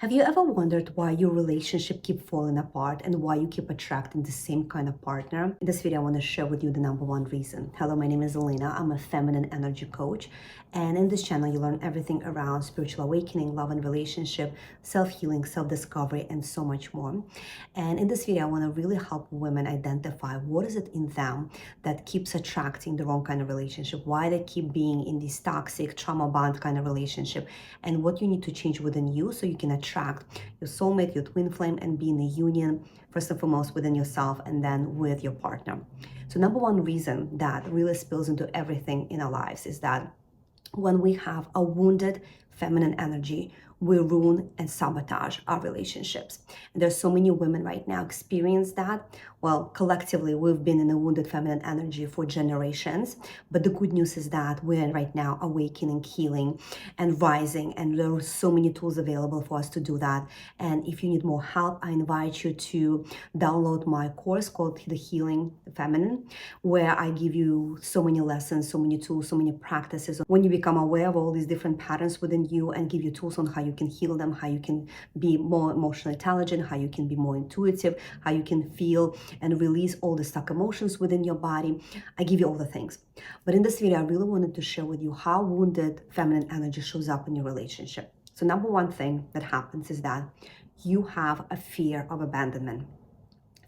Have you ever wondered why your relationship keep falling apart and why you keep attracting the same kind of partner? In this video, I want to share with you the number one reason. Hello, my name is Elena. I'm a feminine energy coach. And in this channel, you learn everything around spiritual awakening, love and relationship, self-healing, self-discovery, and so much more. And in this video, I want to really help women identify what is it in them that keeps attracting the wrong kind of relationship, why they keep being in this toxic trauma bond kind of relationship, and what you need to change within you so you can attract your soulmate, your twin flame, and be in a union, first and foremost, within yourself and then with your partner. So number one reason that really spills into everything in our lives is that when we have a wounded feminine energy, we ruin and sabotage our relationships. And there's so many women right now experience that. Well, collectively, we've been in a wounded feminine energy for generations. But the good news is that we're right now awakening, healing, and rising. And there are so many tools available for us to do that. And if you need more help, I invite you to download my course called The Healing Feminine, where I give you so many lessons, so many tools, so many practices. When you become aware of all these different patterns within you and give you tools on how you can heal them, how you can be more emotionally intelligent, how you can be more intuitive, how you can feel and release all the stuck emotions within your body. I give you all the things. But in this video, I really wanted to share with you how wounded feminine energy shows up in your relationship. So number one thing that happens is that you have a fear of abandonment.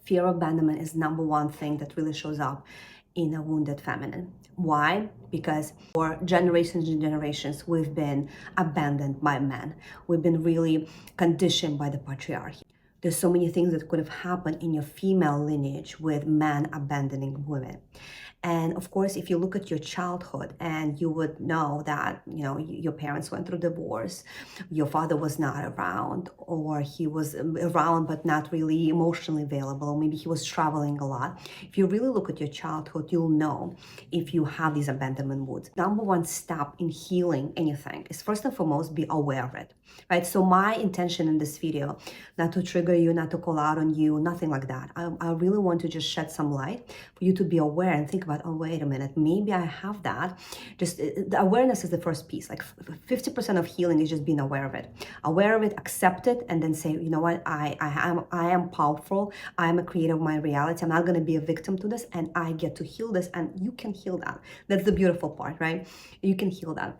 Fear of abandonment is number one thing that really shows up in a wounded feminine. Why? Because for generations and generations, we've been abandoned by men. We've been really conditioned by the patriarchy. There's so many things that could have happened in your female lineage with men abandoning women. And of course, if you look at your childhood and you would know that, your parents went through divorce, your father was not around, or he was around but not really emotionally available, or maybe he was traveling a lot. If you really look at your childhood, you'll know if you have these abandonment moods. Number one step in healing anything is first and foremost, be aware of it, right? So my intention in this video, not to trigger you, not to call out on you, nothing like that. I really want to just shed some light for you to be aware and think about, oh, wait a minute, maybe I have that. Just the awareness is the first piece. Like 50% of healing is just being aware of it. Aware of it, accept it, and then say, you know what, I am powerful. I am a creator of my reality. I'm not going to be a victim to this, and I get to heal this, and you can heal that. That's the beautiful part, right? You can heal that.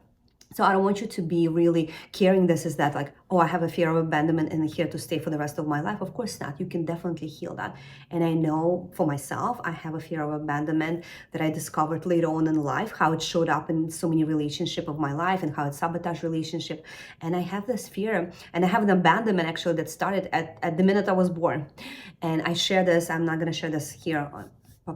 So I don't want you to be really carrying this as that, like, oh, I have a fear of abandonment and I'm here to stay for the rest of my life. Of course not. You can definitely heal that. And I know for myself, I have a fear of abandonment that I discovered later on in life, how it showed up in so many relationships of my life and how it sabotaged relationship. And I have this fear, and I have an abandonment actually that started at the minute I was born. And I share this, I'm not going to share this here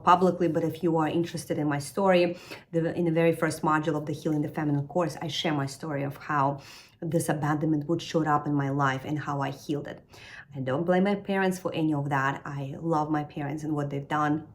publicly, but if you are interested in my story, in the very first module of the Healing the Feminine course, I share my story of how this abandonment would show up in my life and how I healed it. I don't blame my parents for any of that. I love my parents and what they've done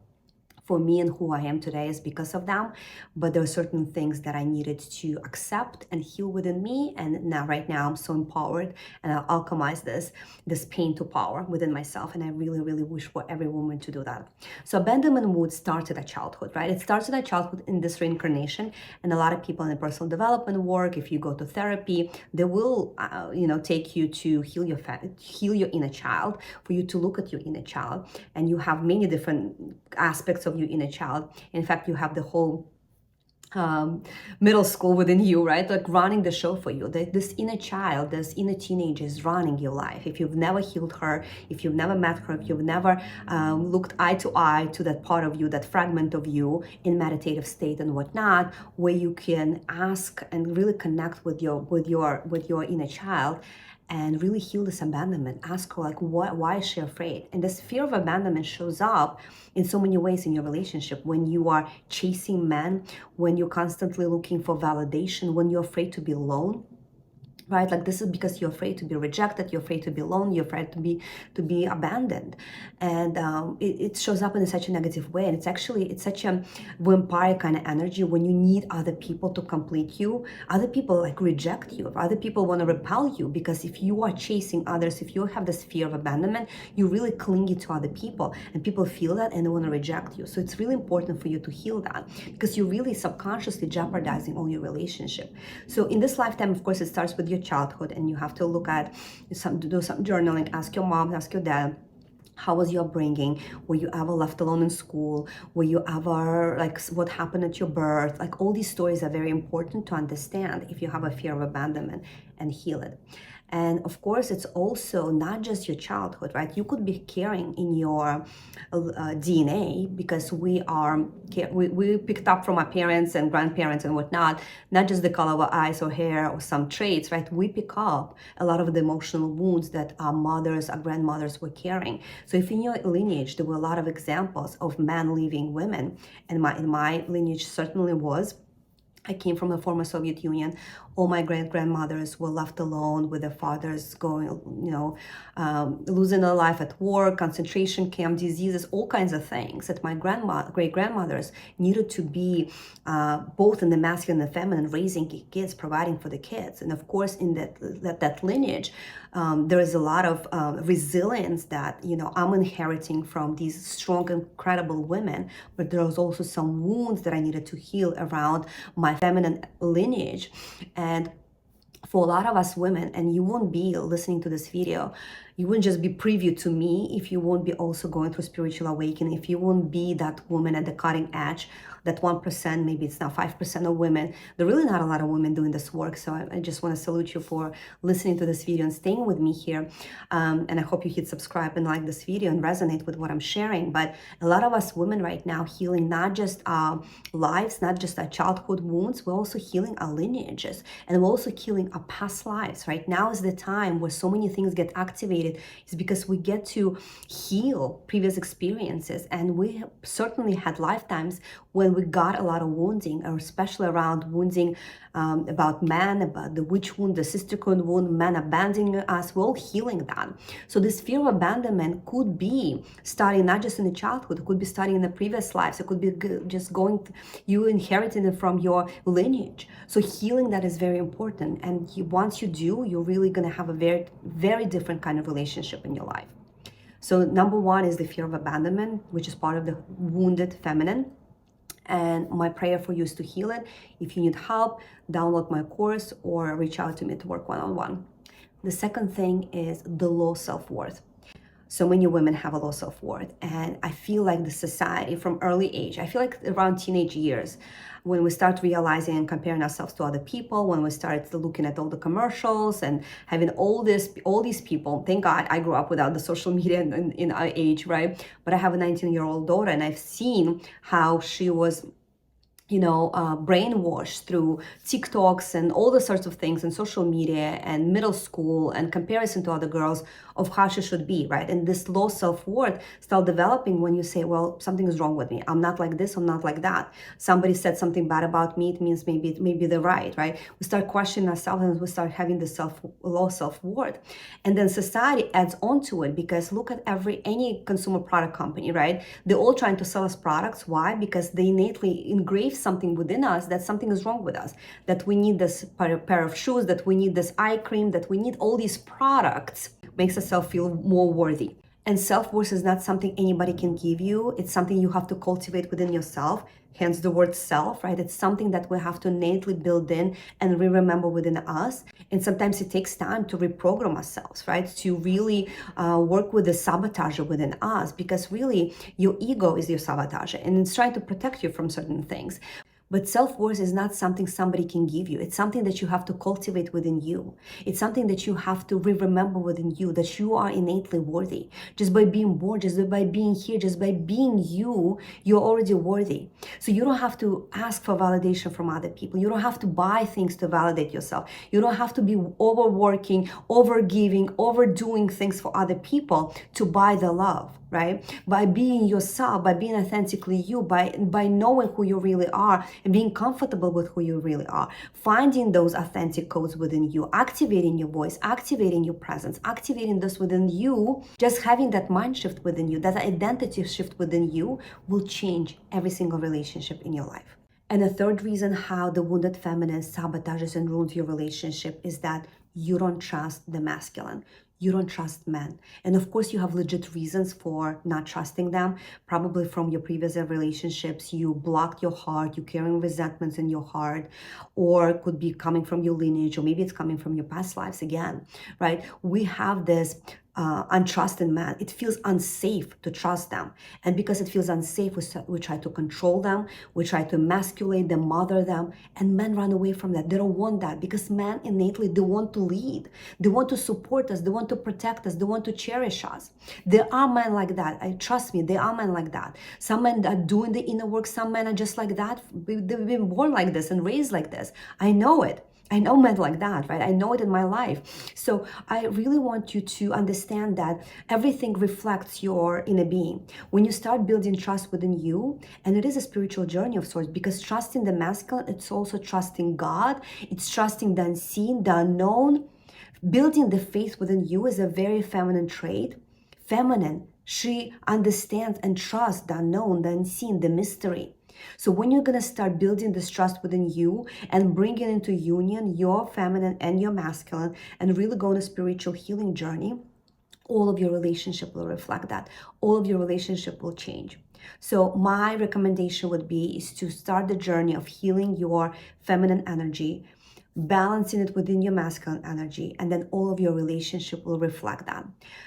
for me and who I am today is because of them. But there are certain things that I needed to accept and heal within me. And now, right now, I'm so empowered, and I'll alchemize this pain to power within myself. And I really, really wish for every woman to do that. So abandonment mood starts at childhood, right? It starts at childhood in this reincarnation. And a lot of people in the personal development work, if you go to therapy, they will, take you to heal your inner child, for you to look at your inner child. And you have many different aspects of your inner child. In fact, you have the whole middle school within you, right? Like running the show for you. This inner child, this inner teenager is running your life. If you've never healed her, if you've never met her, if you've never looked eye to eye to that part of you, that fragment of you in meditative state and whatnot, where you can ask and really connect with your inner child and really heal this abandonment. Ask her, like, why is she afraid? And this fear of abandonment shows up in so many ways in your relationship. When you are chasing men, when you're constantly looking for validation, when you're afraid to be alone, right? Like, this is because you're afraid to be rejected, you're afraid to be alone, you're afraid to be abandoned. And it shows up in such a negative way. And it's such a vampire kind of energy when you need other people to complete you. Other people like reject you. Other people want to repel you, because if you are chasing others, if you have this fear of abandonment, you really clingy to other people, and people feel that and they want to reject you. So it's really important for you to heal that, because you're really subconsciously jeopardizing all your relationship. So in this lifetime, of course, it starts with your childhood, and you have to do some journaling, ask your mom, ask your dad, how was your upbringing? Were you ever left alone in school? Were you ever, like, what happened at your birth? Like, all these stories are very important to understand if you have a fear of abandonment, and heal it. And of course, it's also not just your childhood, right? You could be carrying in your DNA, because we picked up from our parents and grandparents and whatnot, not just the color of our eyes or hair or some traits, right? We pick up a lot of the emotional wounds that our mothers, our grandmothers were carrying. So if in your lineage there were a lot of examples of men leaving women, and in my lineage certainly was. I came from the former Soviet Union. All my great-grandmothers were left alone with their fathers going, losing their life at war, concentration camp, diseases, all kinds of things that my great-grandmothers needed to be both in the masculine and the feminine, raising kids, providing for the kids. And of course, in that lineage, there is a lot of resilience that, I'm inheriting from these strong, incredible women, but there was also some wounds that I needed to heal around my feminine lineage. And for a lot of us women, and you won't be listening to this video, you wouldn't just be preview to me if you won't be also going through spiritual awakening, if you won't be that woman at the cutting edge, that 1%, maybe it's now 5% of women. There are really not a lot of women doing this work. So I just want to salute you for listening to this video and staying with me here. And I hope you hit subscribe and like this video and resonate with what I'm sharing. But a lot of us women right now healing not just our lives, not just our childhood wounds, we're also healing our lineages, and we're also healing our past lives. Right now is the time where so many things get activated, is because we get to heal previous experiences. And we certainly had lifetimes when we got a lot of wounding, or especially around wounding about men, about the witch wound, the sisterhood wound, men abandoning us. We're all healing that. So this fear of abandonment could be starting not just in the childhood, it could be starting in the previous lives. It could be just you inheriting it from your lineage. So healing that is very important. And once you do, you're really going to have a very, very different kind of relationship in your life. So number one is the fear of abandonment, which is part of the wounded feminine. And my prayer for you is to heal it. If you need help, download my course or reach out to me to work one-on-one. The second thing is the low self-worth. So many women have a low self-worth, and I feel like the society from early age, I feel like around teenage years, when we start realizing and comparing ourselves to other people, when we start looking at all the commercials and having all these people. Thank God I grew up without the social media in our age, right? But I have a 19-year-old daughter, and I've seen how she was brainwashed through TikToks and all the sorts of things and social media and middle school and comparison to other girls of how she should be, right? And this low self-worth start developing when you say, well, something is wrong with me. I'm not like this, I'm not like that. Somebody said something bad about me, it means maybe they're right? We start questioning ourselves, and we start having this low self-worth. And then society adds on to it, because look at any consumer product company, right? They're all trying to sell us products. Why? Because they innately engrave something within us that something is wrong with us, that we need this pair of shoes, that we need this eye cream, that we need all these products. Makes ourselves feel more worthy. And self-worth is not something anybody can give you. It's something you have to cultivate within yourself. Hence the word self, right? It's something that we have to innately build in and remember within us. And sometimes it takes time to reprogram ourselves, right? To really work with the sabotage within us, because really your ego is your sabotage, and it's trying to protect you from certain things. But self-worth is not something somebody can give you. It's something that you have to cultivate within you. It's something that you have to remember within you, that you are innately worthy. Just by being born, just by being here, just by being you, you're already worthy. So you don't have to ask for validation from other people. You don't have to buy things to validate yourself. You don't have to be overworking, overgiving, overdoing things for other people to buy the love, right? By being yourself, by being authentically you, by knowing who you really are and being comfortable with who you really are, finding those authentic codes within you, activating your voice, activating your presence, activating this within you, just having that mind shift within you, that identity shift within you will change every single relationship in your life. And the third reason how the wounded feminine sabotages and ruins your relationship is that you don't trust the masculine. You don't trust men. And of course, you have legit reasons for not trusting them. Probably from your previous relationships, you blocked your heart, you're carrying resentments in your heart, or it could be coming from your lineage, or maybe it's coming from your past lives again, right? We have this untrusted man. It feels unsafe to trust them. And because it feels unsafe, we try to control them, we try to emasculate them, mother them, and men run away from that. They don't want that because men innately, they want to lead. They want to support us. They want to protect us. They want to cherish us. There are men like that. Trust me, there are men like that. Some men are doing the inner work. Some men are just like that. They've been born like this and raised like this. I know it. I know men like that, right? I know it in my life. So I really want you to understand that everything reflects your inner being. When you start building trust within you, and it is a spiritual journey of sorts, because trusting the masculine, it's also trusting God. It's trusting the unseen, the unknown. Building the faith within you is a very feminine trait. Feminine, she understands and trusts the unknown, the unseen, the mystery. So when you're going to start building this trust within you and bringing into union your feminine and your masculine and really go on a spiritual healing journey, all of your relationship will reflect that. All of your relationship will change. So my recommendation would be is to start the journey of healing your feminine energy, balancing it within your masculine energy, and then all of your relationship will reflect that.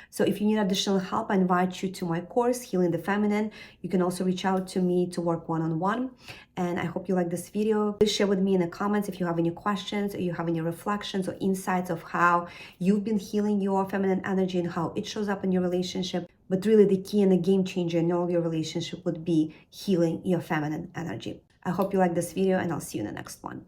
So if you need additional help, I invite you to my course, Healing the Feminine. You can also reach out to me to work one-on-one. And I hope you like this video. Please share with me in the comments if you have any questions or you have any reflections or insights of how you've been healing your feminine energy and how it shows up in your relationship. But really the key and the game changer in all of your relationship would be healing your feminine energy. I hope you like this video and I'll see you in the next one.